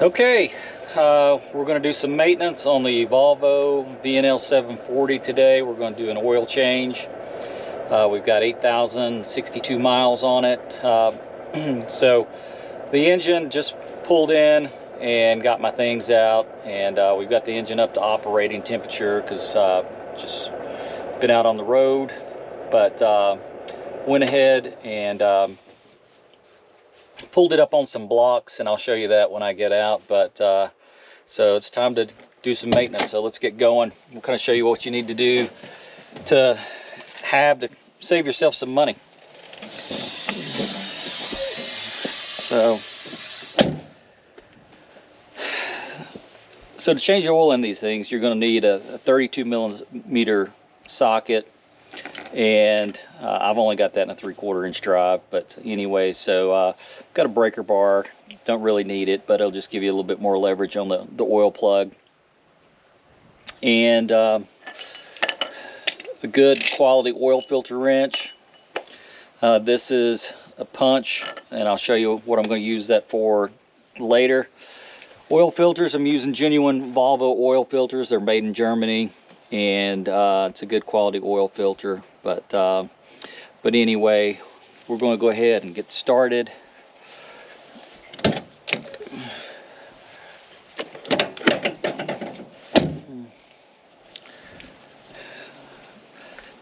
Okay, we're going to do some maintenance on the Volvo VNL 740 today. We're going to do an oil change. We've got 8,062 miles on it. So the engine just pulled in and got my things out, and we've got the engine up to operating temperature because just been out on the road. But went ahead and pulled it up on some blocks, and I'll show you that when I get out. But so it's time to do some maintenance, so let's get going. We'll kind of show you what you need to do to save yourself some money. So to change the oil in these things, you're going to need a 32 millimeter socket, and I've only got that in a 3/4 inch drive. But anyway, so got a breaker bar. Don't really need it, but it'll just give you a little bit more leverage on the oil plug. And a good quality oil filter wrench. This is a punch, and I'll show you what I'm going to use that for later. Oil filters, I'm using genuine Volvo oil filters. They're made in Germany, and it's a good quality oil filter. But anyway, we're going to go ahead and get started.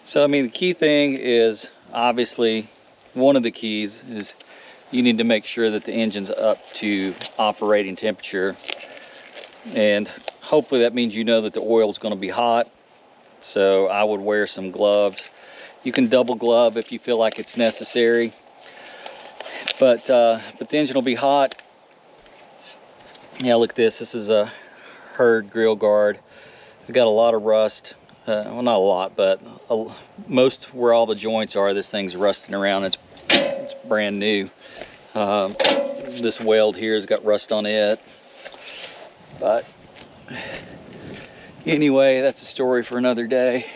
So I mean, the key thing is, obviously, one of the keys is you need to make sure that the engine's up to operating temperature, and hopefully that means you know that the oil is going to be hot. So I would wear some gloves. You can double glove if you feel like it's necessary, but the engine will be hot. Yeah, look at this. This is a Hurd grill guard. I've got a lot of rust. Well, not a lot, but most where all the joints are, this thing's rusting around. It's brand new. This weld here has got rust on it. But anyway, that's a story for another day.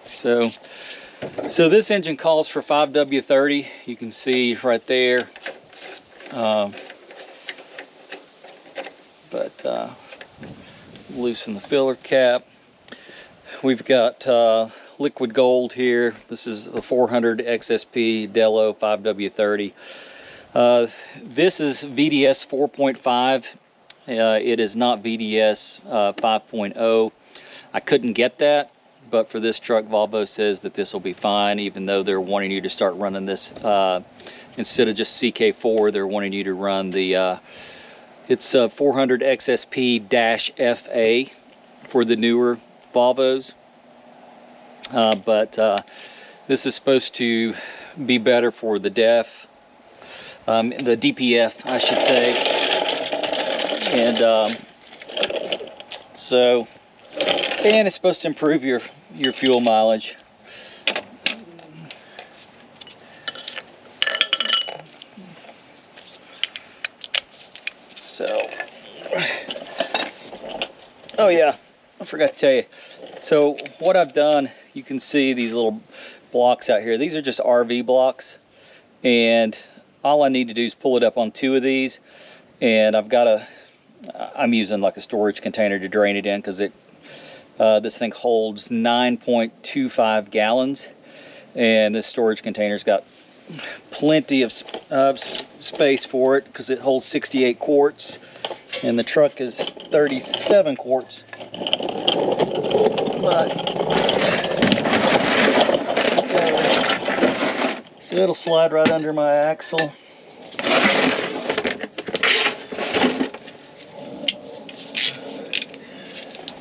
So this engine calls for 5W30. You can see right there. Loosen the filler cap. We've got liquid gold here. This is the 400 XSP Delo 5W30. This is VDS 4.5. It is not VDS 5.0. I couldn't get that, but for this truck, Volvo says that this will be fine, even though they're wanting you to start running this instead of just CK4. They're wanting you to run the it's 400 XSP-FA for the newer Volvos. But this is supposed to be better for the the DPF, I should say. And and it's supposed to improve your fuel mileage. So, oh yeah, I forgot to tell you. So what I've done, you can see these little blocks out here. These are just RV blocks, and all I need to do is pull it up on 2 of these, and I'm using like a storage container to drain it in, because this thing holds 9.25 gallons, and this storage container's got plenty of space for it, because it holds 68 quarts, and the truck is 37 quarts. So it'll slide right under my axle.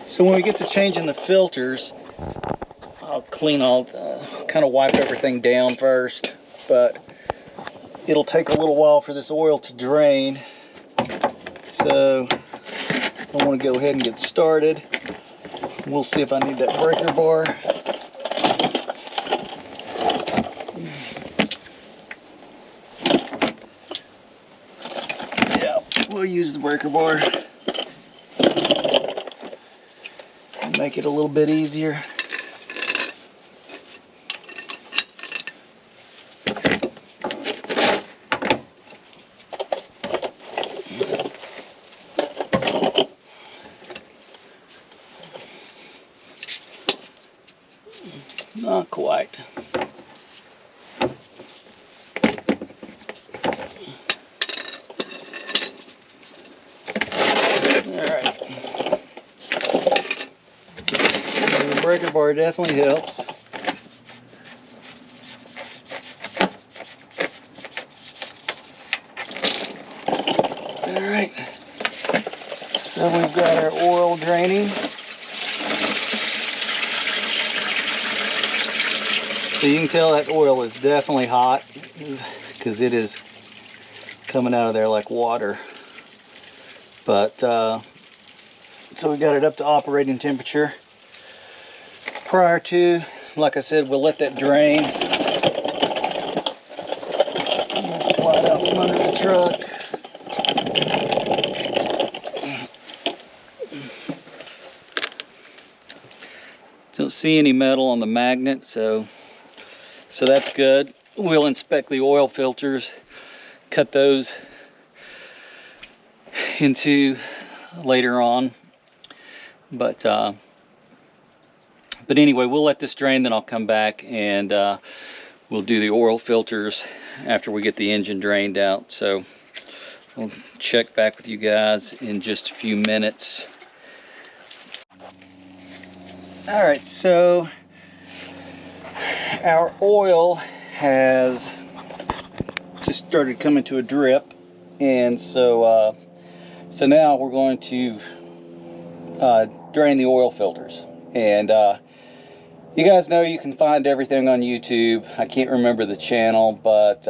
So when we get to changing the filters, I'll kind of wipe everything down first, but it'll take a little while for this oil to drain. So I want to go ahead and get started. We'll see if I need that breaker bar. Yeah, we'll use the breaker bar. Make it a little bit easier. right. The breaker bar definitely helps. Alright, so we've got our oil draining. So you can tell that oil is definitely hot because it is coming out of there like water. But so we got it up to operating temperature. Prior to, like I said, we'll let that drain. We'll slide out from under the truck. Don't see any metal on the magnet, so that's good. We'll inspect the oil filters, cut those into later on. But anyway, we'll let this drain, then I'll come back and we'll do the oil filters after we get the engine drained out. So I'll check back with you guys in just a few minutes. All right, so our oil has just started coming to a drip, and so now we're going to drain the oil filters. And you guys know you can find everything on YouTube. I can't remember the channel, but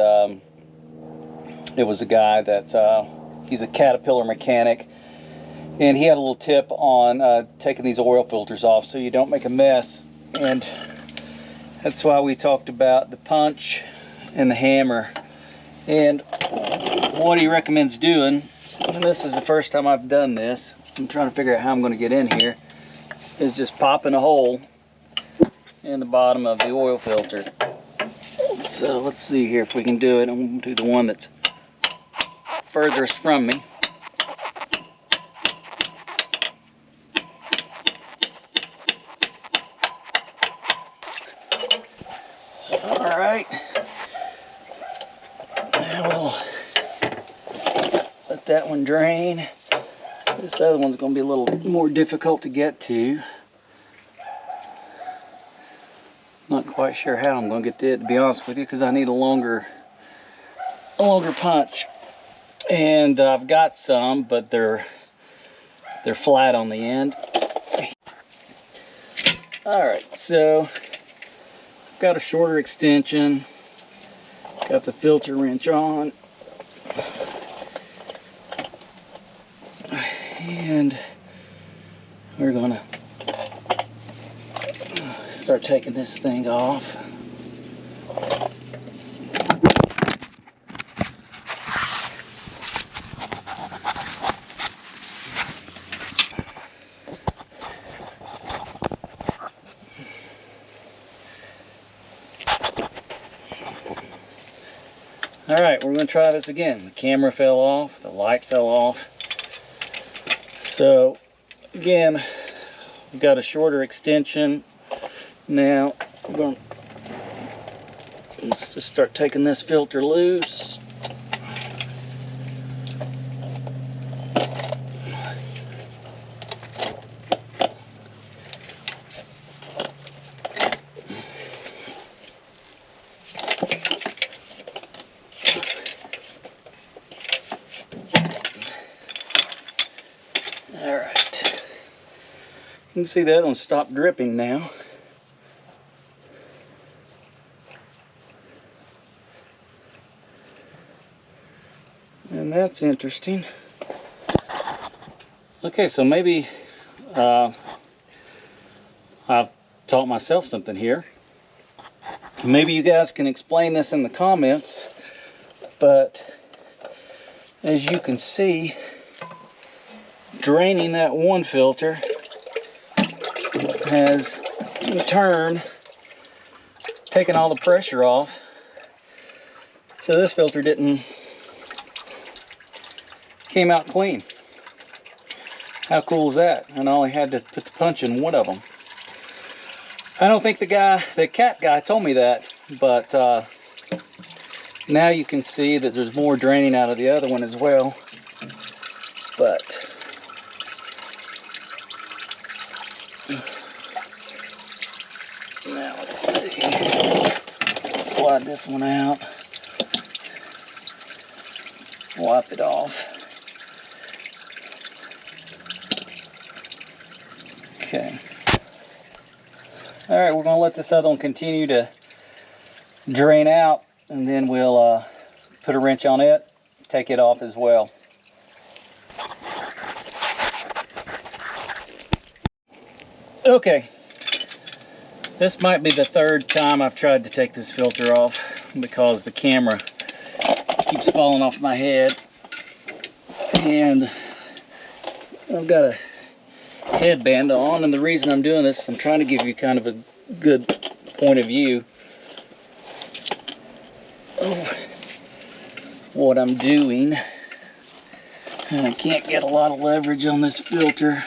it was a guy that he's a Caterpillar mechanic, and he had a little tip on taking these oil filters off so you don't make a mess. And that's why we talked about the punch and the hammer. And what he recommends doing, and this is the first time I've done this, I'm trying to figure out how I'm going to get in here, is just popping a hole in the bottom of the oil filter. So let's see here if we can do it. I'm going to do the one that's furthest from me. Alright, now we'll let that one drain. This other one's going to be a little more difficult to get to. Not quite sure how I'm going to get to it, to be honest with you, because I need a longer punch. And I've got some, but they're flat on the end. Alright, so got a shorter extension, got the filter wrench on, and we're gonna start taking this thing off. Alright, we're going to try this again. The camera fell off, the light fell off. So, again, we've got a shorter extension. Now, we're going to, let's just start taking this filter loose. Alright, you can see the other one stopped dripping now. And that's interesting. Okay, so maybe I've taught myself something here. Maybe you guys can explain this in the comments, but as you can see, draining that one filter has in turn taken all the pressure off, so this filter came out clean. How cool is that? And I only had to put the punch in one of them. I don't think the cat guy told me that, but now you can see that there's more draining out of the other one as well. But now let's see. Slide this one out. Wipe it off. Okay. All right, we're going to let this other one continue to drain out, and then we'll put a wrench on it, take it off as well. Okay, this might be the third time I've tried to take this filter off because the camera keeps falling off my head, and I've got a headband on, and the reason I'm doing this, I'm trying to give you kind of a good point of view of what I'm doing. And I can't get a lot of leverage on this filter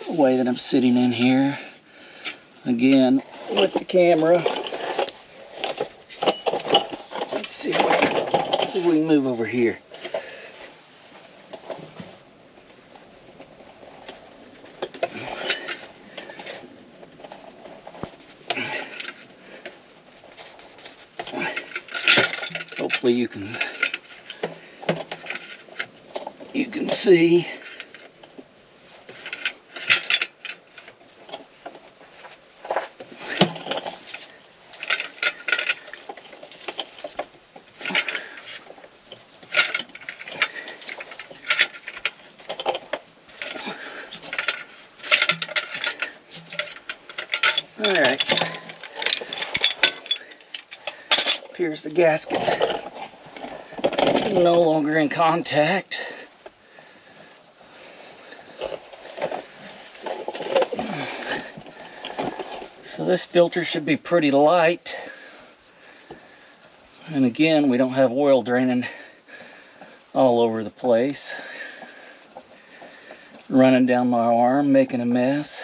the way that I'm sitting in here again with the camera. Let's see if we can move over here. Hopefully you can see. All right. Appears the gasket's no longer in contact. So this filter should be pretty light. And again, we don't have oil draining all over the place. Running down my arm, making a mess.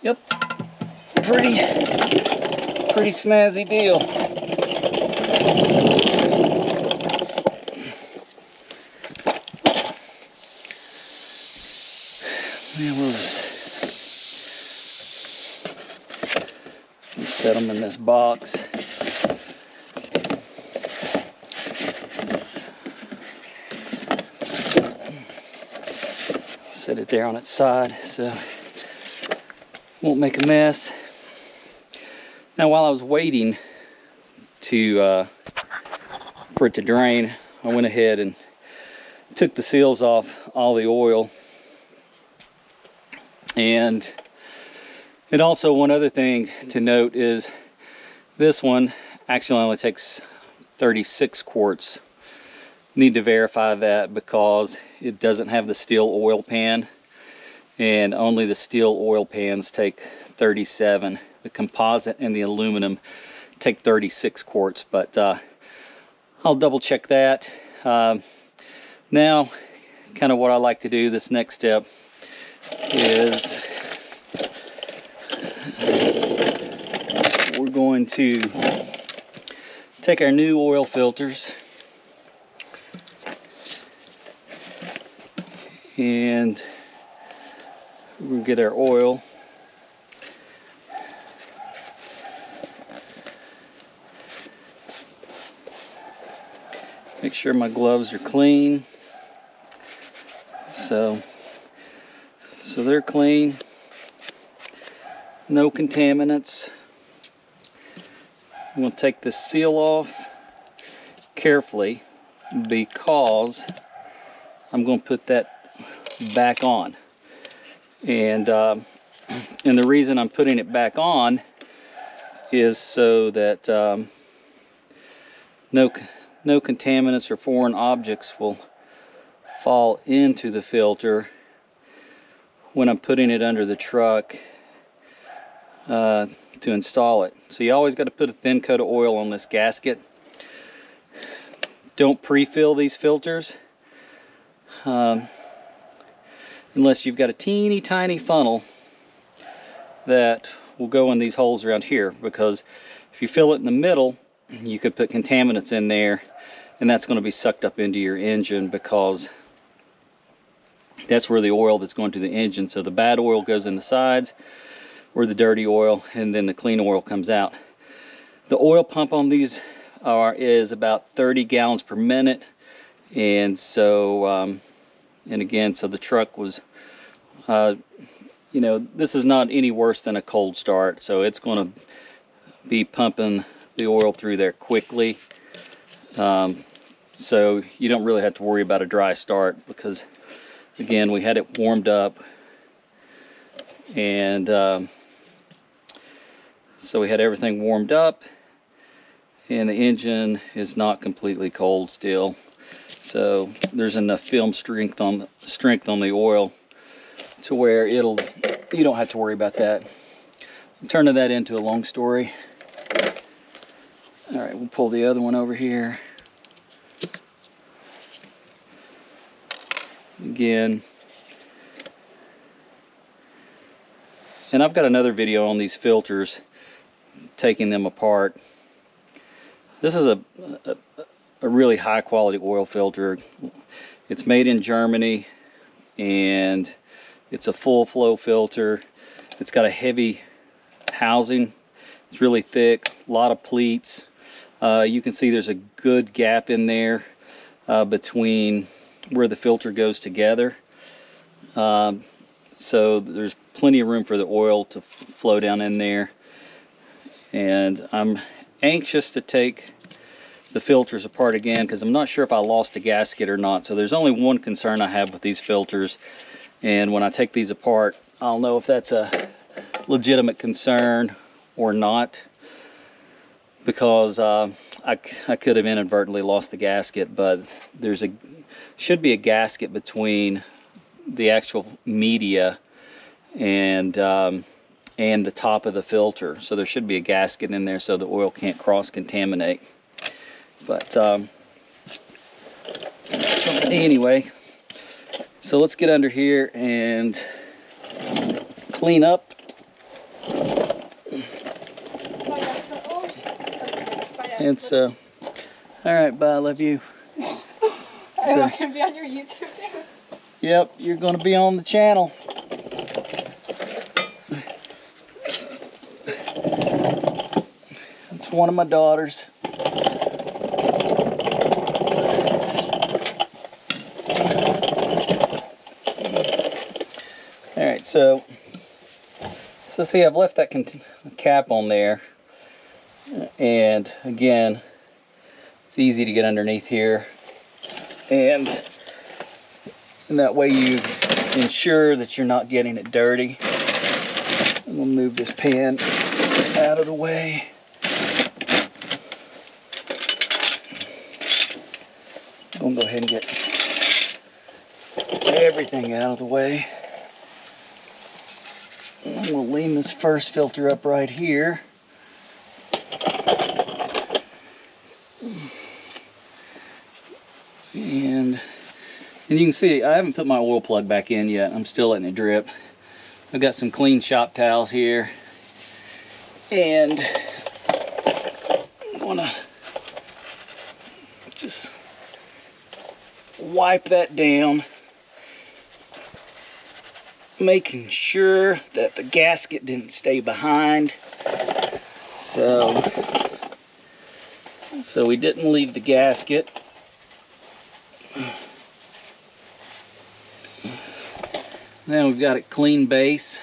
Yep, pretty snazzy deal. Yeah, we'll just set them in this box. Set it there on its side so it won't make a mess. Now, while I was waiting for it to drain, I went ahead and took the seals off all the oil. And also, one other thing to note is this one actually only takes 36 quarts. Need to verify that because it doesn't have the steel oil pan, and only the steel oil pans take 37. The composite and the aluminum take 36 quarts, but I'll double check that. Now, kind of what I like to do, this next step is we're going to take our new oil filters and we'll get our oil. Make sure my gloves are clean. So they're clean. No contaminants. I'm going to take this seal off carefully because I'm going to put that back on. And the reason I'm putting it back on is so that no contaminants or foreign objects will fall into the filter when I'm putting it under the truck to install it. So you always got to put a thin coat of oil on this gasket. Don't pre-fill these filters. And unless you've got a teeny tiny funnel that will go in these holes around here, because if you fill it in the middle, you could put contaminants in there, and that's going to be sucked up into your engine, because that's where the oil that's going to the engine. So the bad oil goes in the sides, or the dirty oil, and then the clean oil comes out. The oil pump on these is about 30 gallons per minute, and so and again, so the truck was you know, this is not any worse than a cold start, so it's going to be pumping the oil through there quickly. So you don't really have to worry about a dry start, because again, we had it warmed up, and so we had everything warmed up, and the engine is not completely cold still. So there's enough film strength on the oil to where you don't have to worry about that. I'm turning that into a long story. All right, we'll pull the other one over here. Again, and I've got another video on these filters, taking them apart. This is a really high quality oil filter. It's made in Germany, and it's a full flow filter. It's got a heavy housing. It's really thick, a lot of pleats. You can see there's a good gap in there between where the filter goes together. So there's plenty of room for the oil to flow down in there. And I'm anxious to take the filters apart again, because I'm not sure if I lost a gasket or not. So there's only one concern I have with these filters, and when I take these apart, I'll know if that's a legitimate concern or not, because I could have inadvertently lost the gasket, but should be a gasket between the actual media and the top of the filter. So there should be a gasket in there so the oil can't cross-contaminate. But anyway, so let's get under here and clean up. And so, all right, bye, I love you. I'm going to be on your YouTube channel. Yep, you're going to be on the channel. It's one of my daughters. All right, so see, I've left that cap on there, and again, it's easy to get underneath here, and that way you ensure that you're not getting it dirty. I'm gonna move this pan out of the way. I'm gonna go ahead and get everything out of the way. I'm gonna lean this first filter up right here. And you can see I haven't put my oil plug back in yet. I'm still letting it drip. I've got some clean shop towels here, and I'm gonna just wipe that down, making sure that the gasket didn't stay behind. So we didn't leave the gasket. Now we've got a clean base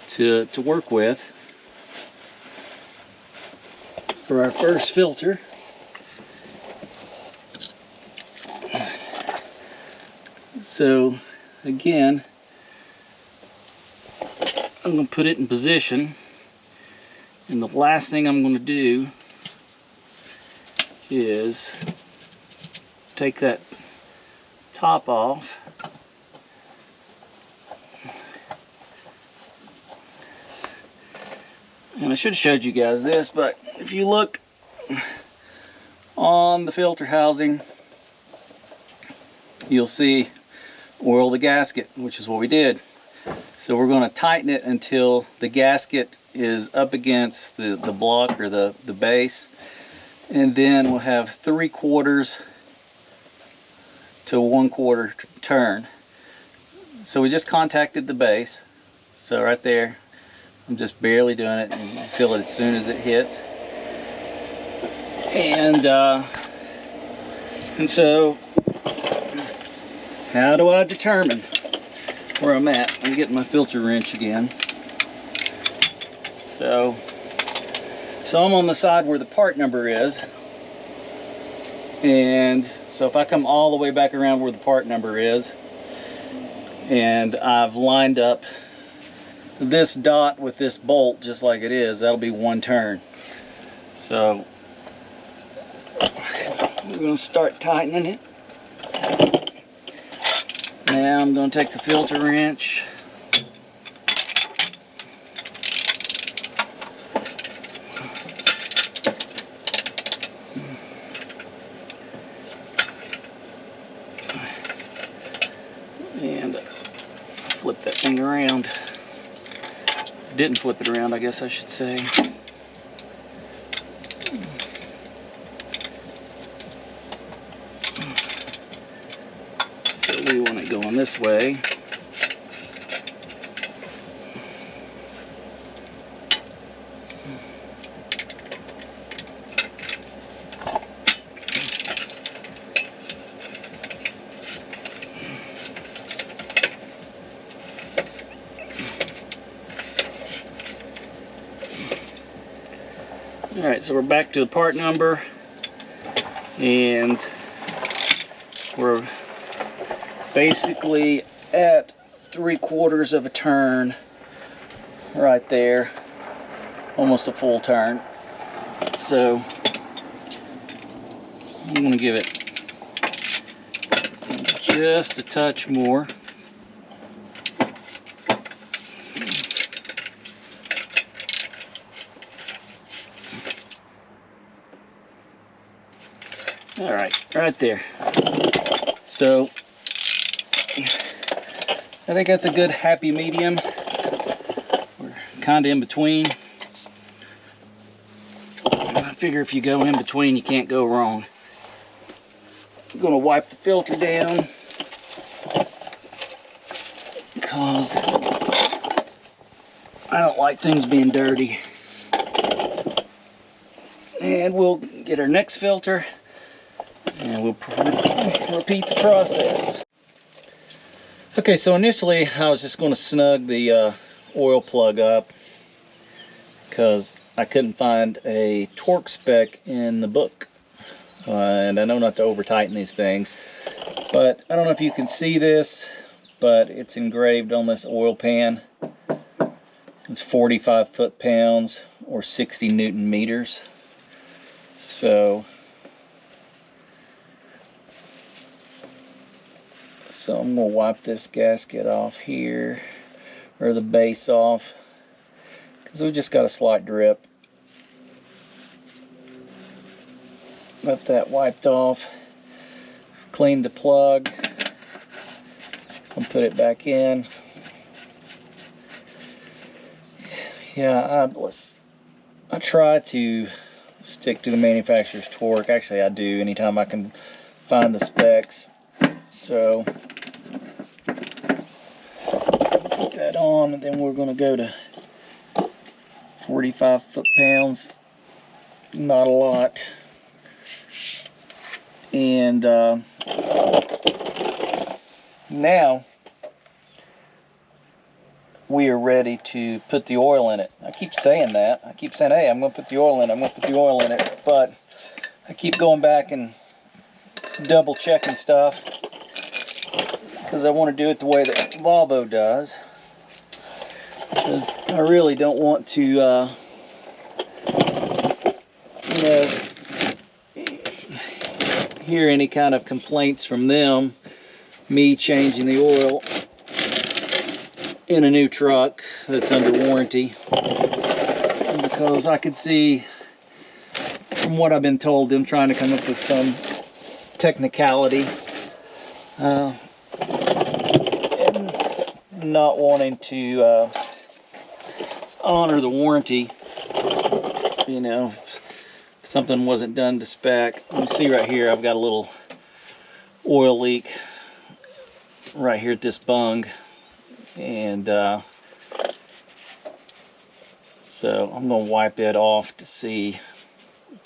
to work with for our first filter. So again, I'm going to put it in position, and the last thing I'm going to do is take that top off. And I should have showed you guys this, but if you look on the filter housing, you'll see oil the gasket, which is what we did. So we're going to tighten it until the gasket is up against the block or the base, and then we'll have 3/4 to 1/4 turn. So we just contacted the base. So right there, I'm just barely doing it, and you feel it as soon as it hits. And so how do I determine where I'm at? I'm getting my filter wrench again. So I'm on the side where the part number is. And so if I come all the way back around where the part number is, and I've lined up this dot with this bolt just like it is, that'll be 1 turn. So we're going to start tightening it. Now I'm going to take the filter wrench, and flip that thing around. Didn't flip it around, I guess I should say. So we want it going this way. Alright, so we're back to the part number, and we're basically at 3/4 of a turn right there, almost a full turn. So I'm going to give it just a touch more. All right there. So I think that's a good happy medium. We're kind of in between. I figure if you go in between, you can't go wrong. I'm going to wipe the filter down because I don't like things being dirty. And we'll get our next filter, and we'll repeat the process. Okay, so initially I was just going to snug the oil plug up because I couldn't find a torque spec in the book. And I know not to over tighten these things, but I don't know if you can see this, but it's engraved on this oil pan. It's 45 foot-pounds or 60 Newton meters. So I'm going to wipe this gasket off here, or the base off, because we just got a slight drip. Got that wiped off, cleaned the plug, and put it back in. Yeah, I try to stick to the manufacturer's torque. Actually, I do anytime I can find the specs. So put that on, and then we're going to go to 45 foot-pounds. Not a lot. And now we are ready to put the oil in it. I keep saying that. I keep saying, hey, I'm going to put the oil in it. I'm going to put the oil in it. But I keep going back and double checking stuff because I want to do it the way that Volvo does. Because I really don't want to, you know, hear any kind of complaints from them, me changing the oil in a new truck that's under warranty, because I could see from what I've been told them trying to come up with some technicality. I'm not wanting to honor the warranty. You know, if something wasn't done to spec. You can see right here, I've got a little oil leak right here at this bung, and so I'm going to wipe it off to see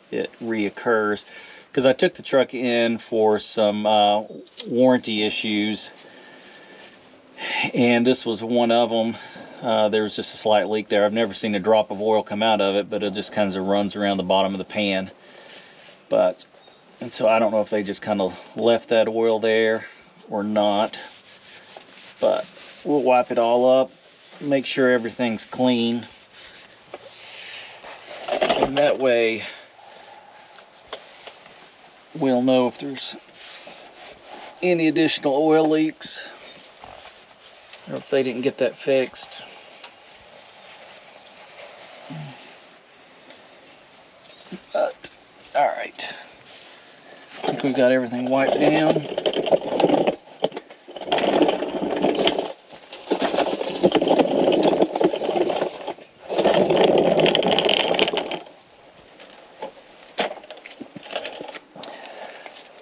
if it reoccurs, because I took the truck in for some warranty issues, and this was one of them. There was just a slight leak there. I've never seen a drop of oil come out of it, but it just kind of runs around the bottom of the pan. And so I don't know if they just kind of left that oil there or not, but we'll wipe it all up, make sure everything's clean, and that way we'll know if there's any additional oil leaks or if they didn't get that fixed. But all right, I think we've got everything wiped down.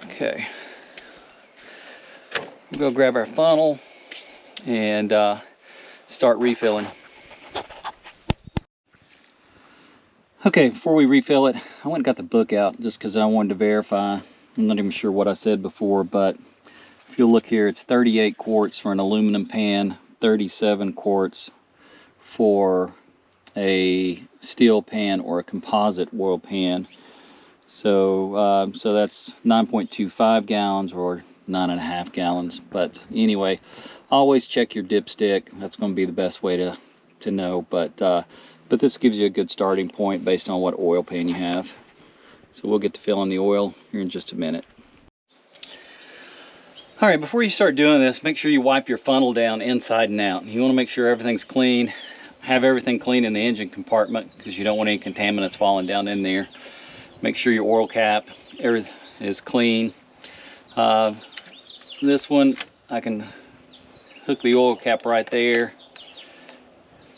Okay, we'll go grab our funnel and start refilling. Okay, before we refill it, I went and got the book out just because I wanted to verify. I'm not even sure what I said before, but if you'll look here, it's 38 quarts for an aluminum pan, 37 quarts for a steel pan or a composite oil pan. So that's 9.25 gallons or 9.5 gallons. But anyway, always check your dipstick. That's going to be the best way to know. But this gives you a good starting point based on what oil pan you have. So we'll get to filling the oil here in just a minute. All right, before you start doing this, make sure you wipe your funnel down inside and out. You want to make sure everything's clean. Have everything clean in the engine compartment because you don't want any contaminants falling down in there. Make sure your oil cap is clean. This one, I can hook the oil cap right there,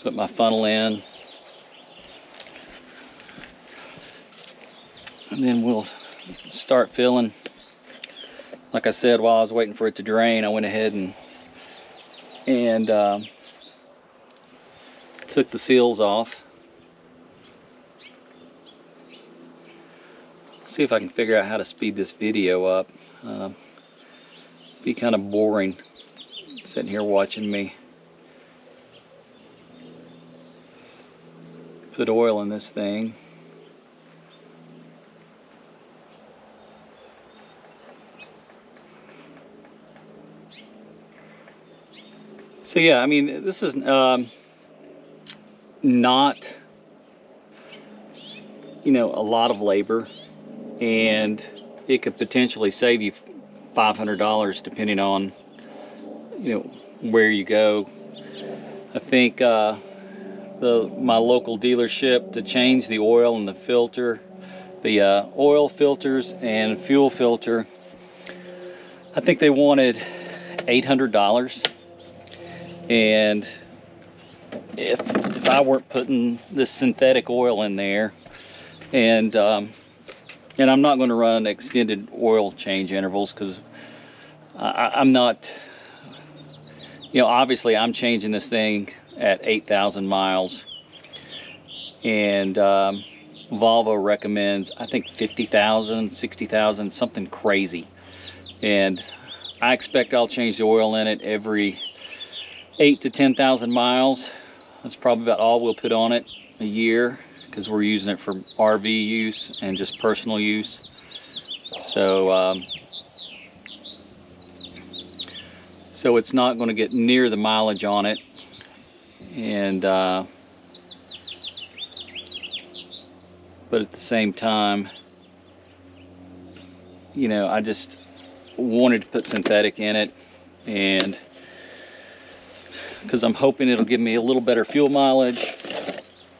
put my funnel in, and then we'll start filling. Like I said, while I was waiting for it to drain, I went ahead and took the seals off. See if I can figure out how to speed this video up. Be kind of boring sitting here watching me put oil in this thing. So yeah, I mean, this is not, you know, a lot of labor, and it could potentially save you $500 depending on, you know, where you go. I think my local dealership, to change the oil and the filter, the oil filters and fuel filter, I think they wanted $800. And if I weren't putting this synthetic oil in there, and I'm not going to run extended oil change intervals because I'm not, you know, obviously I'm changing this thing at 8,000 miles, and Volvo recommends, I think, 50,000, 60,000, something crazy. And I expect I'll change the oil in it every 8 to 10,000 miles. That's probably about all we'll put on it a year, because we're using it for RV use and just personal use. So so it's not going to get near the mileage on it, and but at the same time, you know, I just wanted to put synthetic in it, and because I'm hoping it'll give me a little better fuel mileage,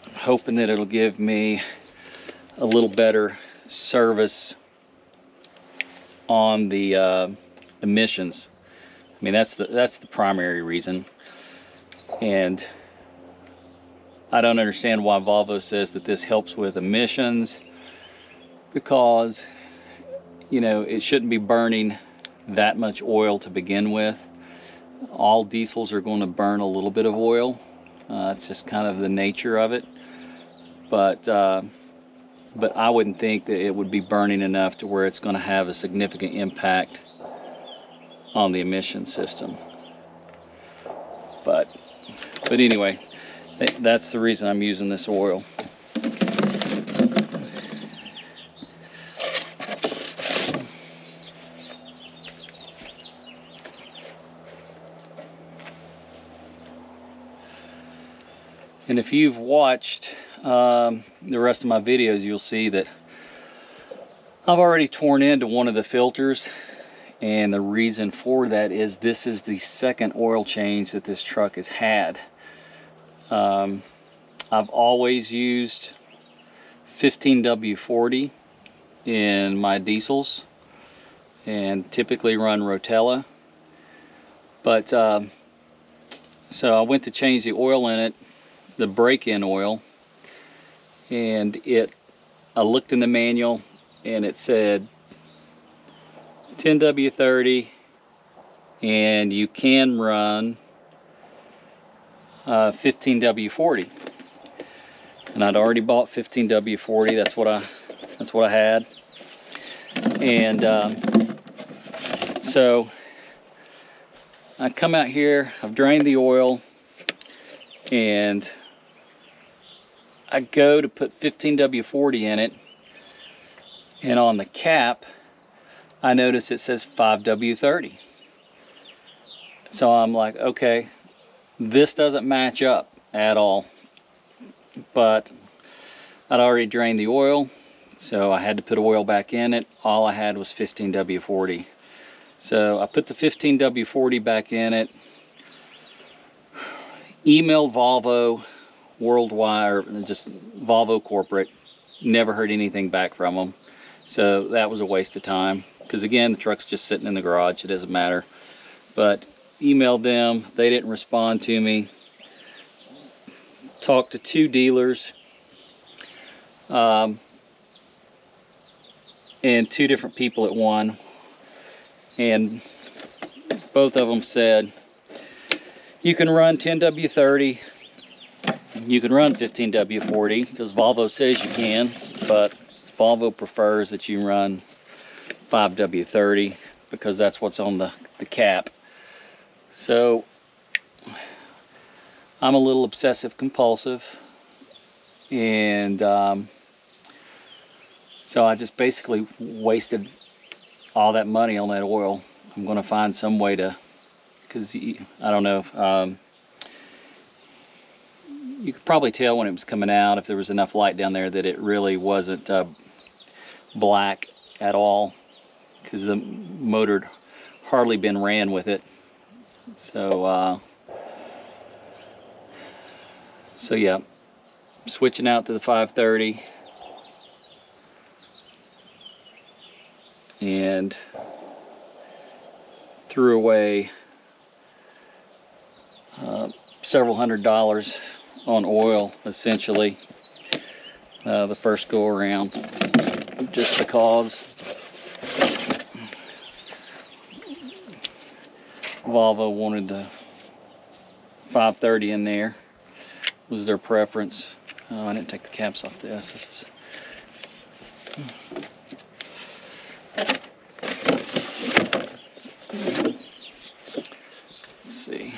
I'm hoping that it'll give me a little better service on the emissions. I mean, that's the primary reason. And I don't understand why Volvo says that this helps with emissions, because, you know, it shouldn't be burning that much oil to begin with. All diesels are going to burn a little bit of oil. It's just kind of the nature of it. But I wouldn't think that it would be burning enough to where it's going to have a significant impact on the emission system. But anyway, that's the reason I'm using this oil. And if you've watched the rest of my videos, you'll see that I've already torn into one of the filters, and the reason for that is this is the second oil change that this truck has had. I've always used 15W40 in my diesels and typically run Rotella, but so I went to change the oil in it, the break-in oil, and I looked in the manual and it said 10W30 and you can run 15W40, and I'd already bought 15W40. That's what I had. And so I come out here, I've drained the oil, and I go to put 15W40 in it, and on the cap I notice it says 5W30. So I'm like, okay, this doesn't match up at all. But I'd already drained the oil, so I had to put oil back in it. All I had was 15W40. So I put the 15W40 back in it, emailed Volvo worldwide, or just Volvo corporate, never heard anything back from them. So that was a waste of time, because again, the truck's just sitting in the garage, it doesn't matter. But emailed them, they didn't respond to me. Talked to 2 dealers, and 2 different people at one, and both of them said you can run 10W30, you can run 15W40, because Volvo says you can, but Volvo prefers that you run 5W30 because that's what's on the cap. So I'm a little obsessive compulsive, and so I just basically wasted all that money on that oil. I'm going to find some way to, because I don't know, you could probably tell when it was coming out, if there was enough light down there, that it really wasn't black at all, because the motor had hardly been ran with it. So so yeah, switching out to the 530, and threw away several $100s on oil, essentially, the first go around, just because Volvo wanted the 530 in there, was their preference. Oh, I didn't take the caps off this. This is let's see.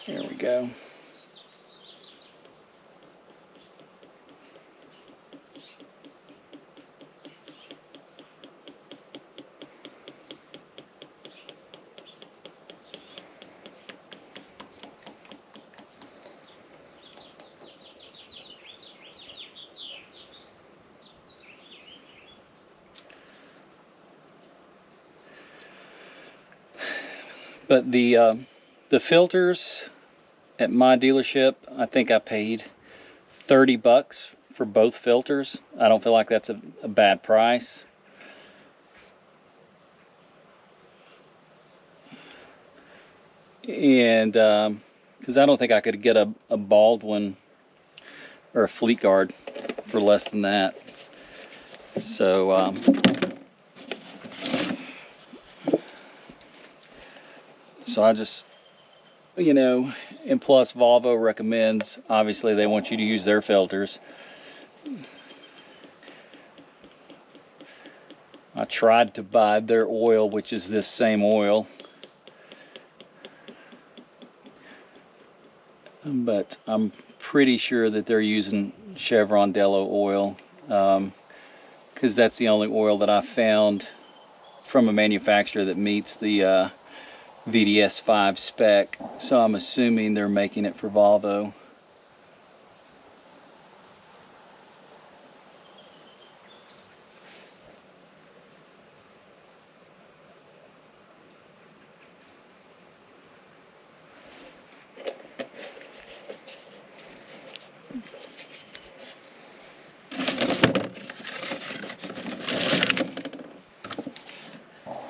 There we go. But the filters at my dealership, I think I paid 30 bucks for both filters. I don't feel like that's a bad price. And because I don't think I could get a Baldwin or a Fleet Guard for less than that. So so I just, you know, and plus Volvo recommends, obviously they want you to use their filters. I tried to buy their oil, which is this same oil, but I'm pretty sure that they're using Chevron Delo oil, because that's the only oil that I found from a manufacturer that meets the VDS 5 spec. So I'm assuming they're making it for Volvo.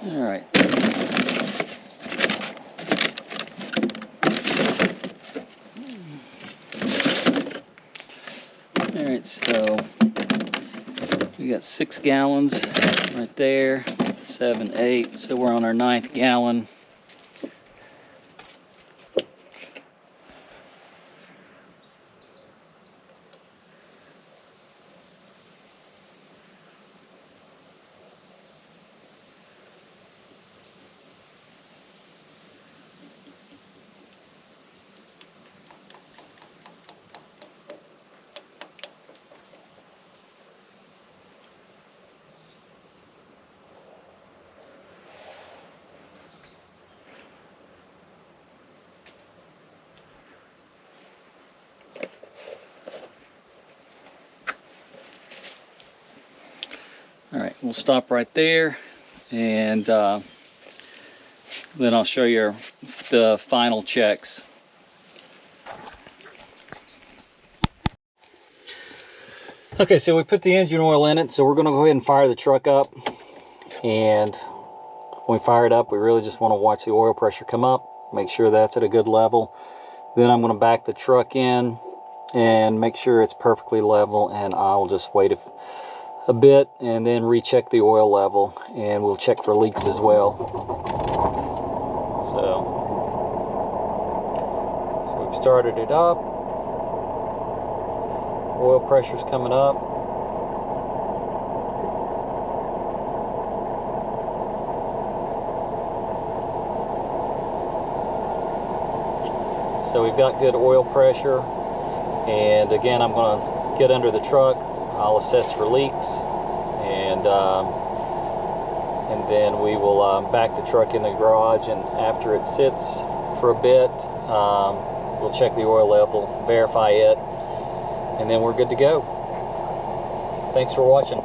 All right. All right, so we got 6 gallons right there, 7, 8, so we're on our 9th gallon. All right, we'll stop right there, and then I'll show you the final checks. Okay, so we put the engine oil in it, so we're going to go ahead and fire the truck up. And when we fire it up, we really just want to watch the oil pressure come up, make sure that's at a good level. Then I'm going to back the truck in and make sure it's perfectly level, and I'll just wait a bit and then recheck the oil level, and we'll check for leaks as well. So we've started it up, oil pressure's coming up. So we've got good oil pressure, and again I'm going to get under the truck. I'll assess for leaks, and then we will back the truck in the garage, and after it sits for a bit, we'll check the oil level, verify it, and then we're good to go. Thanks for watching.